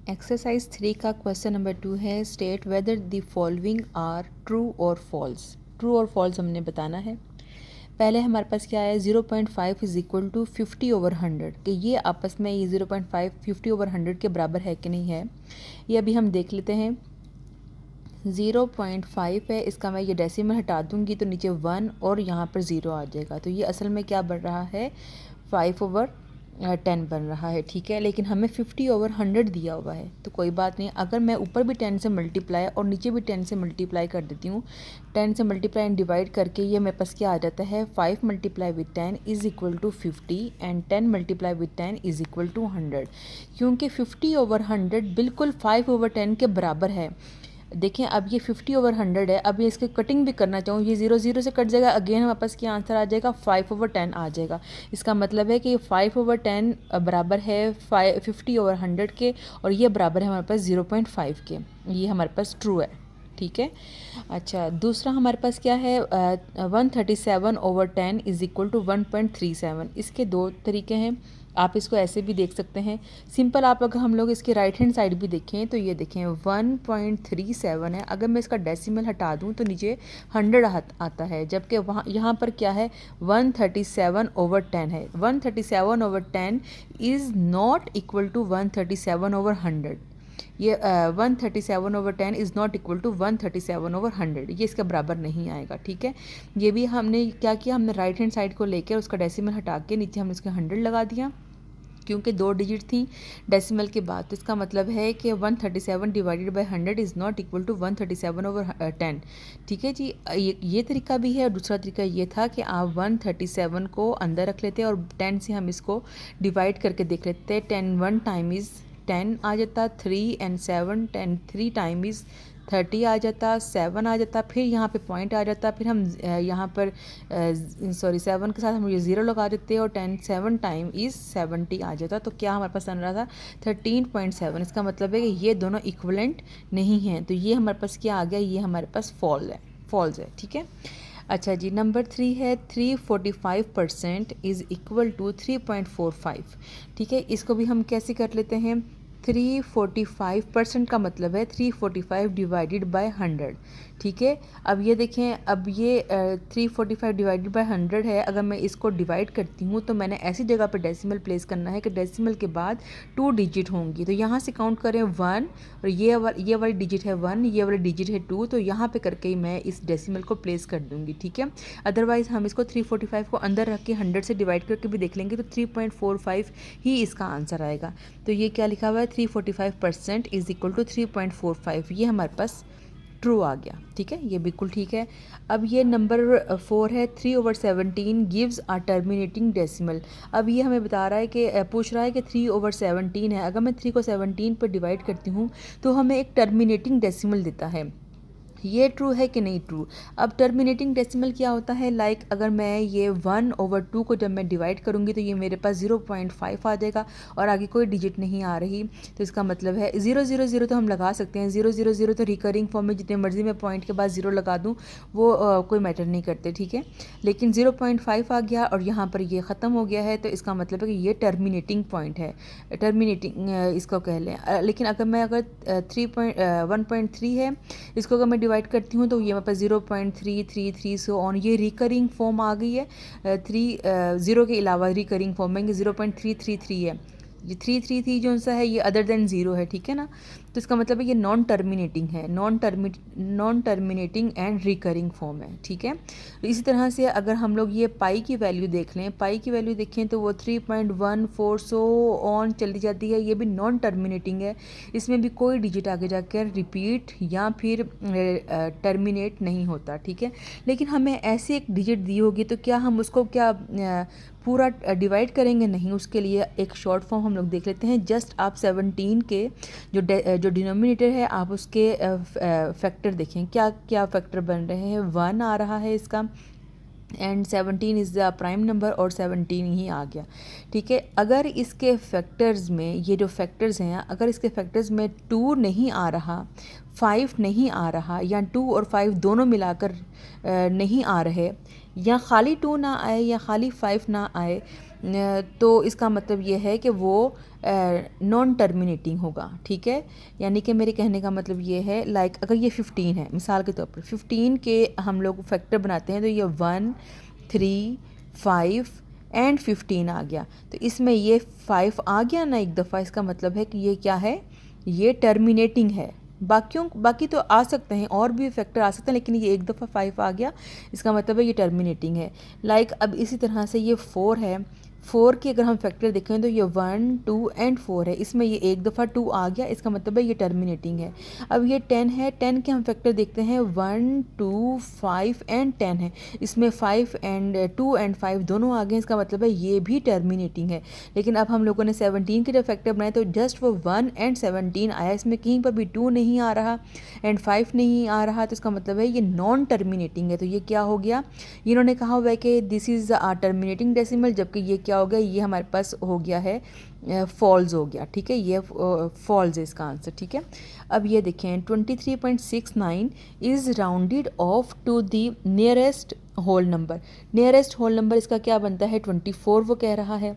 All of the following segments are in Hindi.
एक्सरसाइज 3 का क्वेश्चन नंबर 2 है state whether the following are true और फॉल्स। ट्रू और फॉल्स हमने बताना है। पहले हमारे पास क्या है 0.5 इज इक्वल टू 50/100 कि ये आपस में ये 0.5 50/100 के बराबर है कि नहीं है, ये अभी हम देख लेते हैं। 0.5 है, इसका मैं ये डेसिमल हटा दूंगी तो नीचे 1 और यहाँ पर 0 आ जाएगा, तो ये असल में क्या बन रहा है 5/10 बन रहा है। ठीक है, लेकिन हमें 50/100 दिया हुआ है तो कोई बात नहीं, अगर मैं ऊपर भी 10 से मल्टीप्लाई और नीचे भी 10 से मल्टीप्लाई कर देती हूँ, 10 से मल्टीप्लाई एंड डिवाइड करके ये मेरे पास क्या आ जाता है 5 multiply with 10 is equal to 50 and 10 multiply with 10 is equal to 100, क्योंकि 50/100 बिल्कुल 5/10 के बराबर है। देखें अब ये 50/100 है, अब ये इसकी कटिंग भी करना चाहूँ, ये 0 0 से कट जाएगा, अगेन हमारे पास क्या आंसर आ जाएगा 5/10 आ जाएगा। इसका मतलब है कि 5/10 बराबर है 50/100 के और ये बराबर है हमारे पास 0.5 के। ये हमारे पास ट्रू है। ठीक है, अच्छा दूसरा हमारे पास क्या है 137/10 इज़ इक्वल टू 1.37। इसके दो तरीके हैं, आप इसको ऐसे भी देख सकते हैं सिंपल। आप अगर हम लोग इसके राइट हैंड साइड भी देखें तो ये देखें 1.37 है, अगर मैं इसका डेसिमल हटा दूं तो नीचे 100 आता है, जबकि वहाँ यहाँ पर क्या है 137/10 है। 137/10 इज़ नॉट इक्वल टू 137/100। ये 137/10 इज़ नॉट इक्वल टू 137/100, ये इसके बराबर नहीं आएगा। ठीक है, ये भी हमने क्या किया, हमने राइट हैंड साइड को लेकर उसका डेसिमल हटा के नीचे हमने उसके 100 लगा दिया, क्योंकि 2 डिजिट थी डेसिमल के बाद, तो इसका मतलब है कि 137 divided by 100 is not equal to 137/10। ठीक है जी, ये तरीका भी है। और दूसरा तरीका ये था कि आप 137 को अंदर रख लेते और 10 से हम इसको डिवाइड करके देख लेते। 10 1 टाइम इज़ 10 आ जाता, 3 एंड 7 10 3 टाइम इज़ 30 आ जाता, 7 आ जाता, फिर यहाँ पे पॉइंट आ जाता, फिर हम यहाँ पर 7 के साथ हम ये 0 लगा देते और 10 7 टाइम इज़ 70 आ जाता। तो क्या हमारे पास बन रहा था 13.7। इसका मतलब है कि ये दोनों इक्वलेंट नहीं हैं, तो ये हमारे पास क्या आ गया, ये हमारे पास फॉल्स है। ठीक है, अच्छा जी नंबर 3 है 345% इज़ इक्वल टू 3.45। ठीक है, इसको भी हम कैसे कर लेते हैं, 345% का मतलब है 345 डिवाइडेड बाय 100। ठीक है, अब ये देखें, अब ये 345 डिवाइडेड बाय 100 है, अगर मैं इसको डिवाइड करती हूँ तो मैंने ऐसी जगह पे डेसिमल प्लेस करना है कि डेसिमल के बाद 2 डिजिट होंगी, तो यहाँ से काउंट करें 1 और ये वाली डिजिट है 1, ये वाली डिजिट है 2, तो यहाँ पे करके ही मैं इस डेसिमल को प्लेस कर दूँगी। ठीक है, अदरवाइज़ हम इसको 345 को अंदर रख के 100 से डिवाइड करके भी देख लेंगे तो 3.45 ही इसका आंसर आएगा। तो ये क्या लिखा हुआ है 345% इज़ इक्वल टू 3.45, ये हमारे पास ट्रू आ गया। ठीक है, ये बिल्कुल ठीक है। अब ये नंबर 4 है 3/17 गिव्स अ टर्मिनेटिंग डेसिमल। अब ये हमें बता रहा है कि पूछ रहा है कि 3/17 है, अगर मैं 3 को 17 पर डिवाइड करती हूँ तो हमें एक टर्मिनेटिंग डेसिमल देता है। ये ट्रू है कि नहीं ट्रू। अब टर्मिनेटिंग डेसिमल क्या होता है, लाइक अगर मैं ये 1/2 को जब मैं डिवाइड करूँगी तो ये मेरे पास 0.5 आ जाएगा और आगे कोई डिजिट नहीं आ रही, तो इसका मतलब है 0 0 0 तो हम लगा सकते हैं, 0 0 0 तो रिकरिंग फॉर्म में जितने मर्जी मैं पॉइंट के बाद 0 लगा दूँ वो कोई मैटर नहीं करते। ठीक है, लेकिन 0.5 आ गया और यहाँ पर ये ख़त्म हो गया है, तो इसका मतलब है कि ये टर्मिनेटिंग पॉइंट है, टर्मिनेटिंग इसको कह लें। लेकिन अगर मैं अगर 1.3 है, इसको अगर मैं डिवाइड करती हूँ तो ये मेरे पास 0.333 सो ऑन, ये रिकरिंग फॉर्म आ गई है। 0 के अलावा रिकरिंग फॉर्म में 0.333 है, ये 333 जो सा है ये अदर देन 0 है। ठीक है ना, तो इसका मतलब है ये नॉन टर्मिनेटिंग है, non terminating and recurring form है। ठीक है, तो इसी तरह से अगर हम लोग ये पाई की वैल्यू देख लें, पाई की वैल्यू देखें तो वो 3.14 सो ऑन चली जाती है, ये भी नॉन टर्मिनेटिंग है, इसमें भी कोई डिजिट आगे जाकर रिपीट या फिर टर्मिनेट नहीं होता। ठीक है, लेकिन हमें ऐसी एक डिजिट दी होगी तो क्या हम उसको क्या पूरा डिवाइड करेंगे, नहीं, उसके लिए एक शॉर्ट फॉर्म हम लोग देख लेते हैं। जस्ट आप 17 के जो डिनोमिनेटर है आप उसके फैक्टर देखें, क्या क्या फैक्टर बन रहे हैं, 1 आ रहा है इसका and 17 is the prime number और 17 ही आ गया। ठीक है, अगर इसके फैक्टर्स में ये जो फैक्टर्स हैं, अगर इसके फैक्टर्स में 2 नहीं आ रहा, 5 नहीं आ रहा, या 2 और 5 दोनों मिलाकर नहीं आ रहे, या खाली 2 ना आए या खाली 5 ना आए, तो इसका मतलब ये है कि वो नॉन टर्मिनेटिंग होगा, ठीक है। यानी कि मेरे कहने का मतलब ये है, लाइक अगर ये 15 है मिसाल के तौर पर, 15 के हम लोग फैक्टर बनाते हैं तो ये 1, 3, 5 एंड 15 आ गया। तो इसमें ये 5 आ गया ना एक दफ़ा, इसका मतलब है कि ये क्या है, ये टर्मिनेटिंग है। बाकी तो आ सकते हैं, और भी फैक्टर आ सकते हैं, लेकिन ये एक दफ़ा 5 आ गया, इसका मतलब है ये टर्मिनेटिंग है। लाइक अब इसी तरह से ये 4 है, 4 के अगर हम फैक्टर देखें तो ये 1, 2 एंड 4 है, इसमें ये एक दफ़ा 2 आ गया, इसका मतलब है ये टर्मिनेटिंग है। अब ये 10 है, 10 के हम फैक्टर देखते हैं 1, 2, 5 एंड 10 है, इसमें 5 एंड 2 एंड 5 दोनों आ गए, इसका मतलब है ये भी टर्मिनेटिंग है। लेकिन अब हम लोगों ने 17 के जब फैक्टर बनाए तो जस्ट वो 1 एंड 17 आया, इसमें कहीं पर भी 2 नहीं आ रहा एंड 5 नहीं आ रहा, तो इसका मतलब है ये नॉन टर्मिनेटिंग है। तो ये क्या हो गया, इन्होंने कहा हुआ है कि this is a terminating decimal, जबकि ये क्या हो गया, ये हमारे पास हो गया है फॉल्स हो गया, ठीक है, ये फॉल्स है इसका आंसर, ठीक है। अब ये देखें 23.69 is rounded off to the nearest whole number. Nearest whole number इसका क्या बनता है, 24 वो कह रहा है।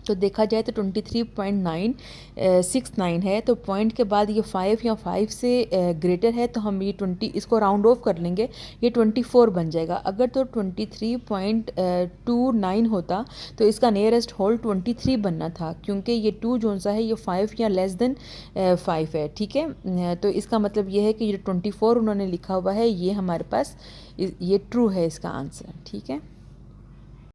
तो देखा जाए तो 23.969 है, तो पॉइंट के बाद ये 5 या 5 से ग्रेटर है, तो हम ये 20 इसको राउंड ऑफ कर लेंगे, ये 24 बन जाएगा। अगर तो 23.29 होता तो इसका नियरेस्ट होल 23 बनना था, क्योंकि ये 2 जो सा है ये 5 या लेस देन 5 है, ठीक है। तो इसका मतलब ये है कि ये 24 उन्होंने लिखा हुआ है, ये हमारे पास ये ट्रू है इसका आंसर, ठीक है।